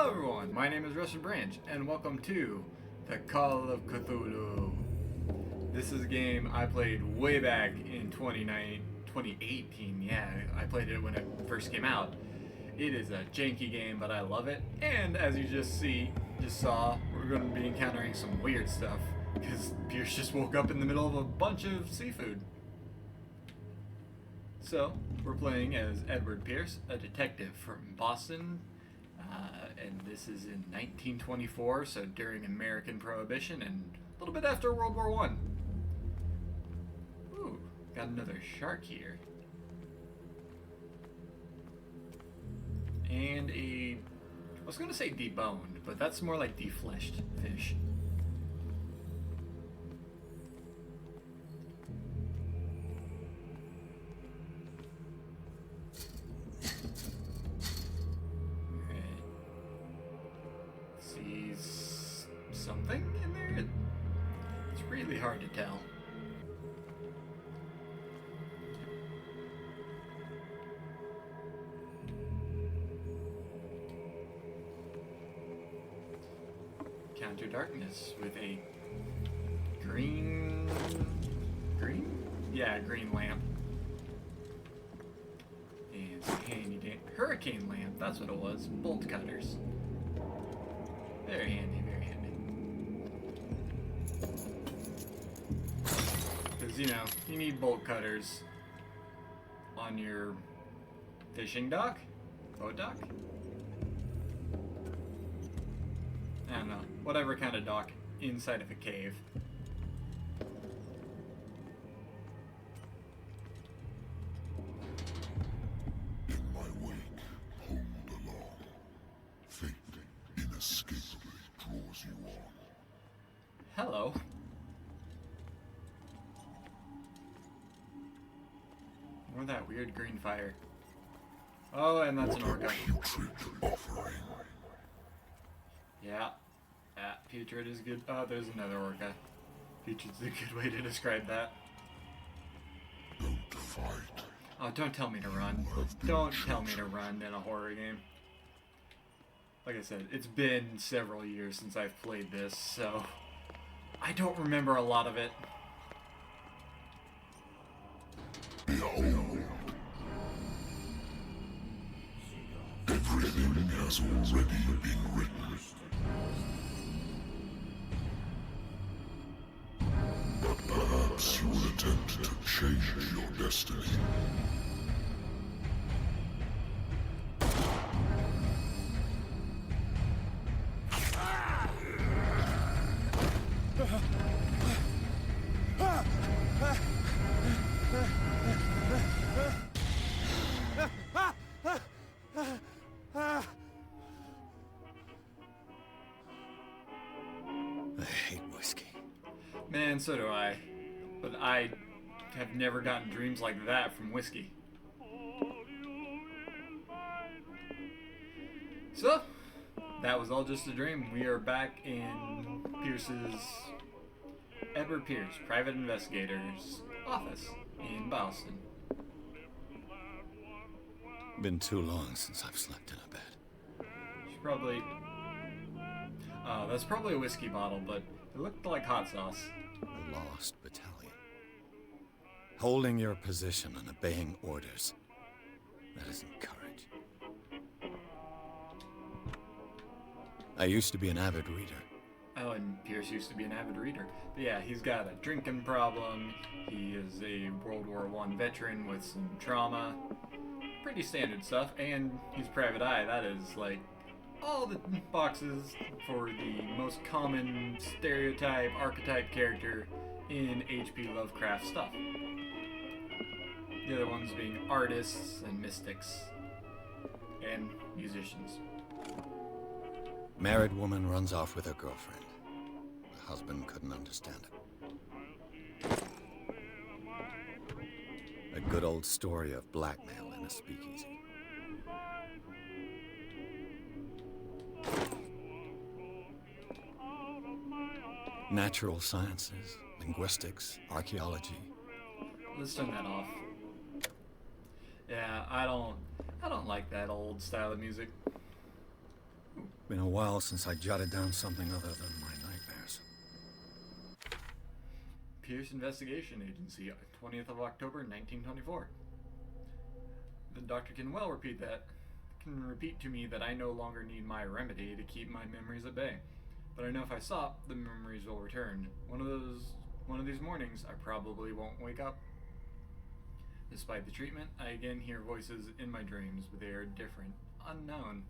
Hello everyone, my name is Russian Branch, and welcome to the Call of Cthulhu. This is a game I played way back in 2018, yeah, I played it when it first came out. It is a janky game, but I love it, and as you just saw, we're going to be encountering some weird stuff, because Pierce just woke up in the middle of a bunch of seafood. So, we're playing as Edward Pierce, a detective from Boston, and this is in 1924, so during American Prohibition and a little bit after World War I. Ooh, got another shark here. And I was going to say deboned, but that's more like defleshed fish. Something in there? It's really hard to tell. Counter darkness with a green? Yeah, green lamp. And some handy hurricane lamp, that's what it was. Bolt cutters. Very handy, very handy. Because, you know, you need bolt cutters on your fishing dock? Boat dock? I don't know. Whatever kind of dock inside of a cave. In my wake, hold along. Fate inescapably draws you on. Hello. More that weird green fire. Oh, and that's an orca. Putrid offering. Yeah. Yeah, putrid is good. Oh, there's another orca. Putrid's a good way to describe that. Don't fight. Oh, don't tell me to run. Don't tell me to run in a horror game. Like I said, it's been several years since I've played this, so I don't remember a lot of it. Behold. Everything has already been written. But perhaps you will attempt to change your destiny. I hate whiskey. Man, so do I. But I have never gotten dreams like that from whiskey. So, that was all just a dream. We are back in Edward Pierce, private investigator's office in Boston. Been too long since I've slept in a bed. She's probably... Oh, that's probably a whiskey bottle, but it looked like hot sauce. A lost battalion. Holding your position and obeying orders. That isn't courage. I used to be an avid reader. Oh, and Pierce used to be an avid reader. But yeah, he's got a drinking problem. He is a World War I veteran with some trauma. Pretty standard stuff. And he's Private Eye. That is, like, all the boxes for the most common stereotype, archetype character in H.P. Lovecraft stuff. The other ones being artists and mystics. And musicians. Married woman runs off with her girlfriend. The husband couldn't understand it. A good old story of blackmail in a speakeasy. Natural sciences, linguistics, archaeology. Let's turn that off. Yeah, I don't like that old style of music. Ooh, Been a while since I jotted down something other than my nightmares. Pierce Investigation Agency, 20th of October, 1924. The doctor can well repeat that. Can repeat to me that I no longer need my remedy to keep my memories at bay. But I know if I stop, the memories will return. One of these mornings, I probably won't wake up. Despite the treatment, I again hear voices in my dreams, but they are different, unknown,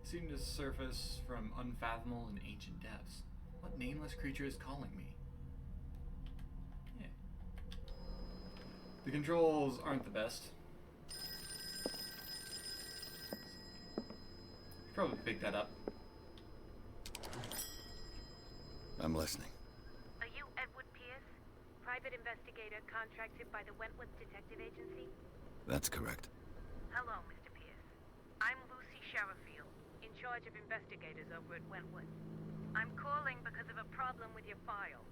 seem to surface from unfathomable and ancient depths. What nameless creature is calling me? Yeah. The controls aren't the best. Probably pick that up. I'm listening. Are you Edward Pierce, private investigator contracted by the Wentworth Detective Agency? That's correct. Hello, Mr. Pierce. I'm Lucy Sherifield, in charge of investigators over at Wentworth. I'm calling because of a problem with your file.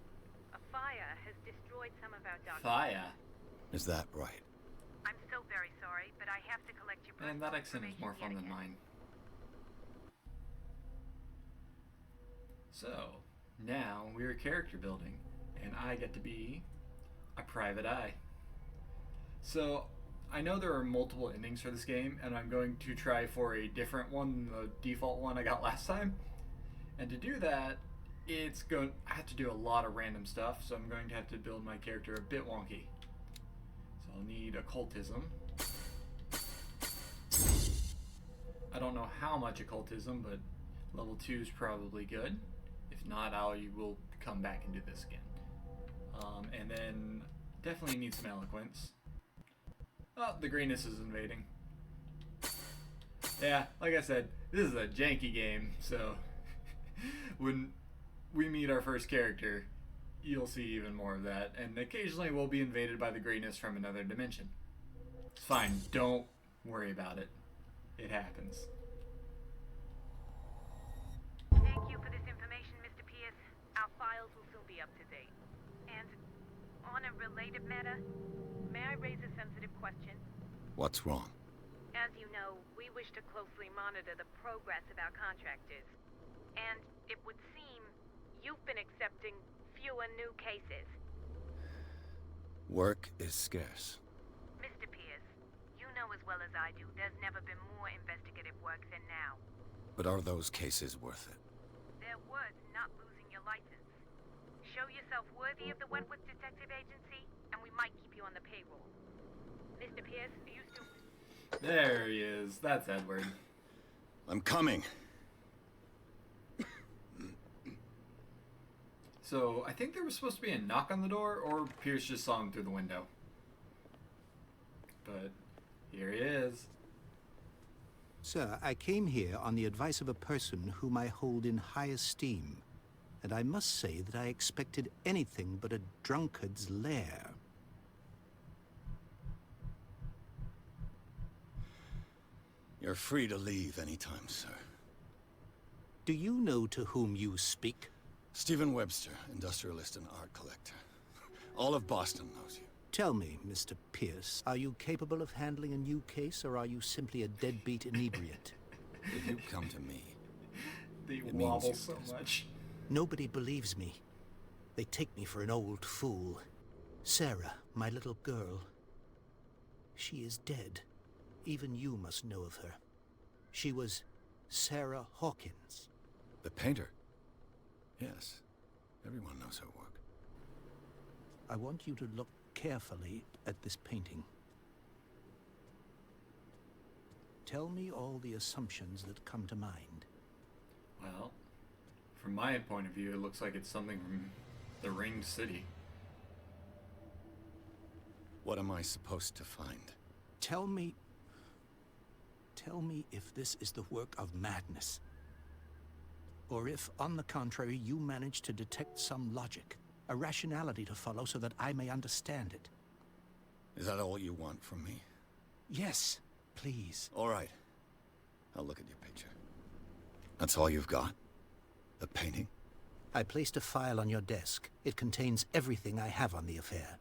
A fire has destroyed some of our documents. Fire? Is that right? I'm so very sorry, but I have to collect your Man, personal that accent is more fun than information yet mine. again. So, now we're character building, and I get to be a private eye. So, I know there are multiple endings for this game, and I'm going to try for a different one, the default one I got last time. And to do that, I have to do a lot of random stuff, so I'm going to have to build my character a bit wonky. So I'll need occultism. I don't know how much occultism, but level 2 is probably good. If not, I will come back and do this again. And then definitely need some eloquence. Oh, the greenness is invading. Yeah, like I said, this is a janky game, so when we meet our first character, you'll see even more of that. And occasionally we'll be invaded by the greenness from another dimension. It's fine, don't worry about it. It happens. Thank you for this information, Mr. Pierce. Our files will soon be up to date. And on a related matter, may I raise a sensitive question? What's wrong? As you know, we wish to closely monitor the progress of our contractors. And it would seem you've been accepting fewer new cases. Work is scarce. Mr. Pierce, you know as well as I do there's never been more investigative work than now. But are those cases worth it? They're worth not losing your license. Show yourself worthy of the Wentworth Detective Agency, and we might keep you on the payroll. Mr. Pierce, are you still... There he is. That's Edward. I'm coming. So, I think there was supposed to be a knock on the door, or Pierce just saw him through the window. But here he is. Sir, I came here on the advice of a person whom I hold in high esteem, and I must say that I expected anything but a drunkard's lair. You're free to leave anytime, sir. Do you know to whom you speak? Stephen Webster, industrialist and art collector. All of Boston knows you. Tell me, Mr. Pierce, are you capable of handling a new case, or are you simply a deadbeat inebriate? If you come to me, They It means wobble you're so desperate. much. Nobody believes me. They take me for an old fool. Sarah, my little girl. She is dead. Even you must know of her. She was Sarah Hawkins. the painter. Yes, everyone knows her work. I want you to look carefully at this painting. Tell me all the assumptions that come to mind. Well, from my point of view, it looks like it's something from the Ringed City. What am I supposed to find? Tell me if this is the work of madness. Or if, on the contrary, you manage to detect some logic, a rationality to follow so that I may understand it. Is that all you want from me? Yes, please. All right. I'll look at your picture. That's all you've got? The painting? I placed a file on your desk. It contains everything I have on the affair.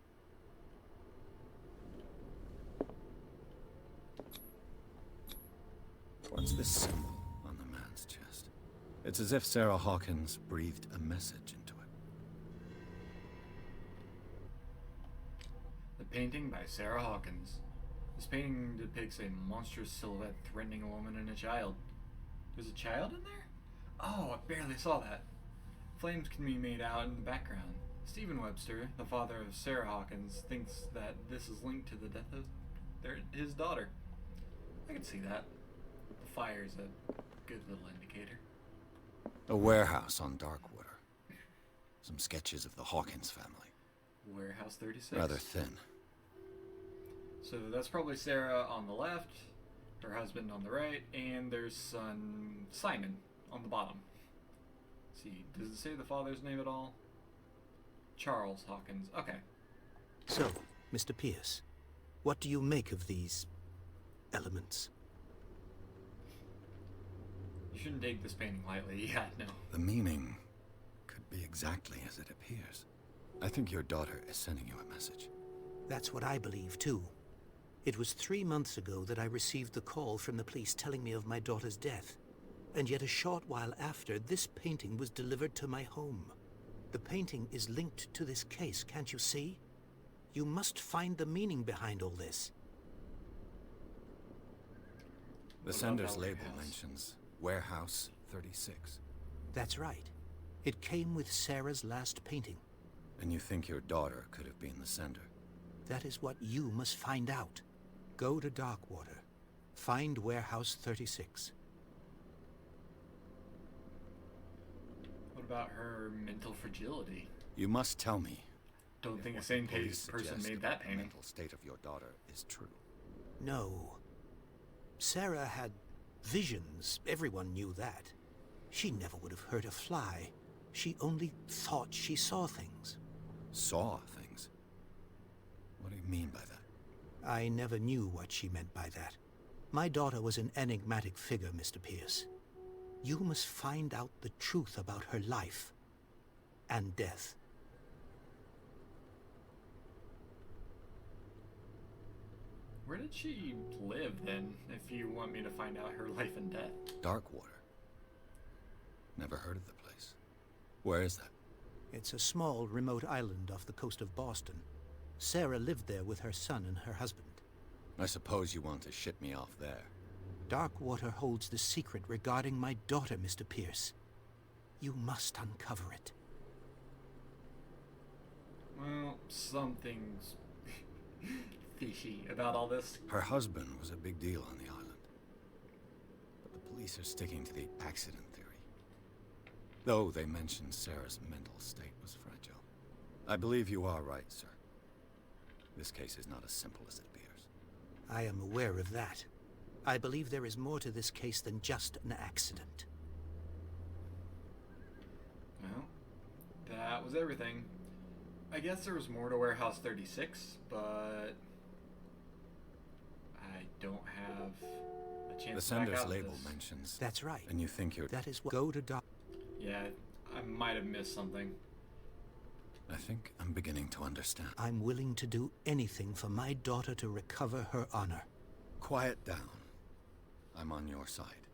What's this symbol on the man's chest? It's as if Sarah Hawkins breathed a message into it. The painting by Sarah Hawkins. This painting depicts a monstrous silhouette threatening a woman and a child. There's a child in there? Oh, I barely saw that. Flames can be made out in the background. Stephen Webster, the father of Sarah Hawkins, thinks that this is linked to the death of his daughter. I can see that. The fire's a good little indicator. A warehouse on Darkwater. Some sketches of the Hawkins family. Warehouse 36. Rather thin. So that's probably Sarah on the left, her husband on the right, and their son Simon on the bottom. Let's see, does it say the father's name at all? Charles Hawkins. Okay. So, Mr. Pierce, what do you make of these elements? You shouldn't take this painting lightly. Yeah, no. The meaning could be exactly as it appears. I think your daughter is sending you a message. That's what I believe, too. It was 3 months ago that I received the call from the police telling me of my daughter's death. And yet a short while after, this painting was delivered to my home. The painting is linked to this case, can't you see? You must find the meaning behind all this. The sender's label mentions Warehouse 36. That's right. It came with Sarah's last painting. And you think your daughter could have been the sender? That is what you must find out. Go to Darkwater. Find Warehouse 36. What about her mental fragility? You must tell me. Don't think a what sane the police person suggest made about that the painting. mental state of your daughter is true. No. Sarah had visions. Everyone knew that. She never would have hurt a fly. She only thought she saw things. Saw things? What do you mean by that? I never knew what she meant by that. My daughter was an enigmatic figure, Mr. Pierce. You must find out the truth about her life and death. Where did she live then, if you want me to find out her life and death? Darkwater. Never heard of the place. Where is that? It's a small, remote island off the coast of Boston. Sarah lived there with her son and her husband. I suppose you want to ship me off there. Darkwater holds the secret regarding my daughter, Mr. Pierce. You must uncover it. Well, something's fishy about all this. Her husband was a big deal on the island. But the police are sticking to the accident theory. Though they mentioned Sarah's mental state was fragile. I believe you are right, sir. This case is not as simple as it appears. I am aware of that. I believe there is more to this case than just an accident. Well, that was everything. I guess there was more to Warehouse 36, but I don't have a chance The to back sender's out of label this. mentions... That's right. And you think you're... That is what... Go to Dark... Yeah, I might have missed something. I think I'm beginning to understand. I'm willing to do anything for my daughter to recover her honor. Quiet down. I'm on your side.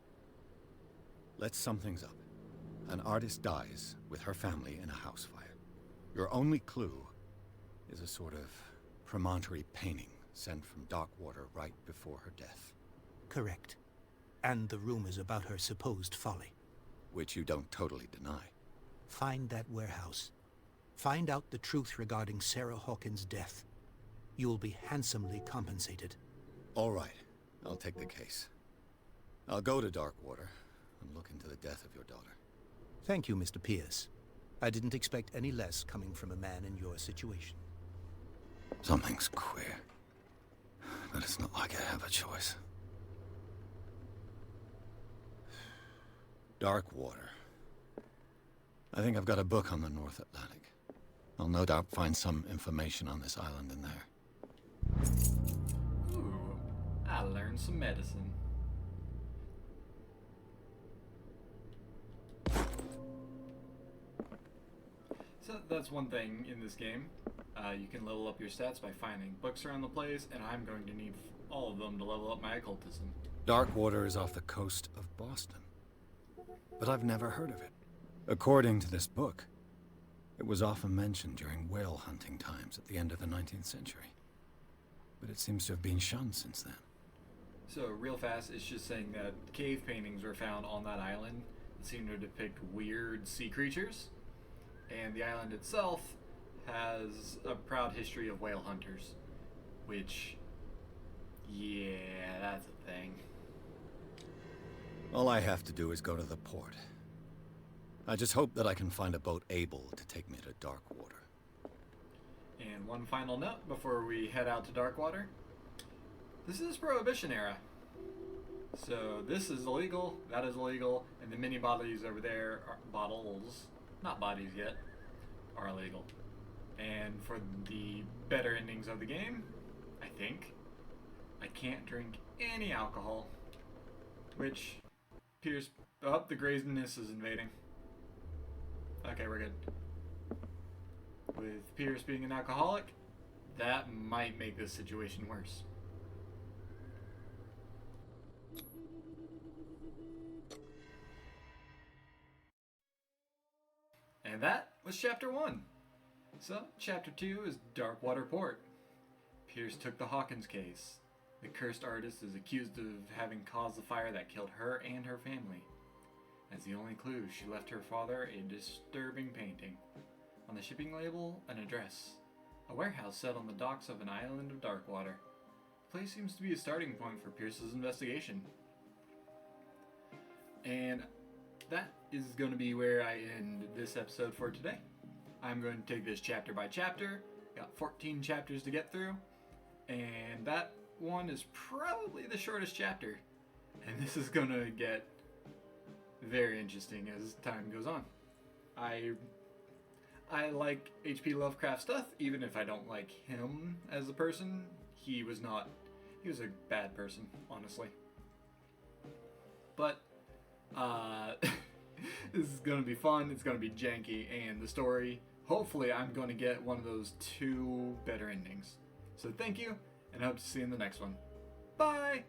Let's sum things up. An artist dies with her family in a house fire. Your only clue is a sort of promontory painting sent from Darkwater right before her death. Correct. And the rumors about her supposed folly. Which you don't totally deny. Find that warehouse. Find out the truth regarding Sarah Hawkins' death. You'll be handsomely compensated. All right. I'll take the case. I'll go to Darkwater and look into the death of your daughter. Thank you, Mr. Pierce. I didn't expect any less coming from a man in your situation. Something's queer. But it's not like I have a choice. Darkwater. I think I've got a book on the North Atlantic. I'll no doubt find some information on this island in there. Ooh, I learned some medicine. So that's one thing in this game. You can level up your stats by finding books around the place, and I'm going to need all of them to level up my occultism. Darkwater is off the coast of Boston. but I've never heard of it. According to this book, it was often mentioned during whale hunting times at the end of the 19th century. But it seems to have been shunned since then. So, real fast, it's just saying that cave paintings were found on that island that seem to depict weird sea creatures. And the island itself has a proud history of whale hunters. Which, yeah, that's a thing. All I have to do is go to the port. I just hope that I can find a boat able to take me to Darkwater. And one final note before we head out to Darkwater. This is Prohibition era. So this is illegal, that is illegal, and the mini bodies over there, bottles, not bodies yet, are illegal. And for the better endings of the game, I think, I can't drink any alcohol. Which, Pierce, oh, the craziness is invading. Okay, we're good. With Pierce being an alcoholic, that might make this situation worse. And that was Chapter 1. So, Chapter 2 is Darkwater Port. Pierce took the Hawkins case. The cursed artist is accused of having caused the fire that killed her and her family. As the only clue, she left her father a disturbing painting. On the shipping label, an address. A warehouse set on the docks of an island of Darkwater. The place seems to be a starting point for Pierce's investigation. And that is going to be where I end this episode for today. I'm going to take this chapter by chapter. Got 14 chapters to get through. And that one is probably the shortest chapter. And this is going to get very interesting as time goes on. I like H.P. Lovecraft stuff, even if I don't like him as a person. He was a bad person, honestly. But, this is going to be fun, it's going to be janky, and the story, hopefully I'm going to get one of those 2 better endings. So thank you, and I hope to see you in the next one. Bye!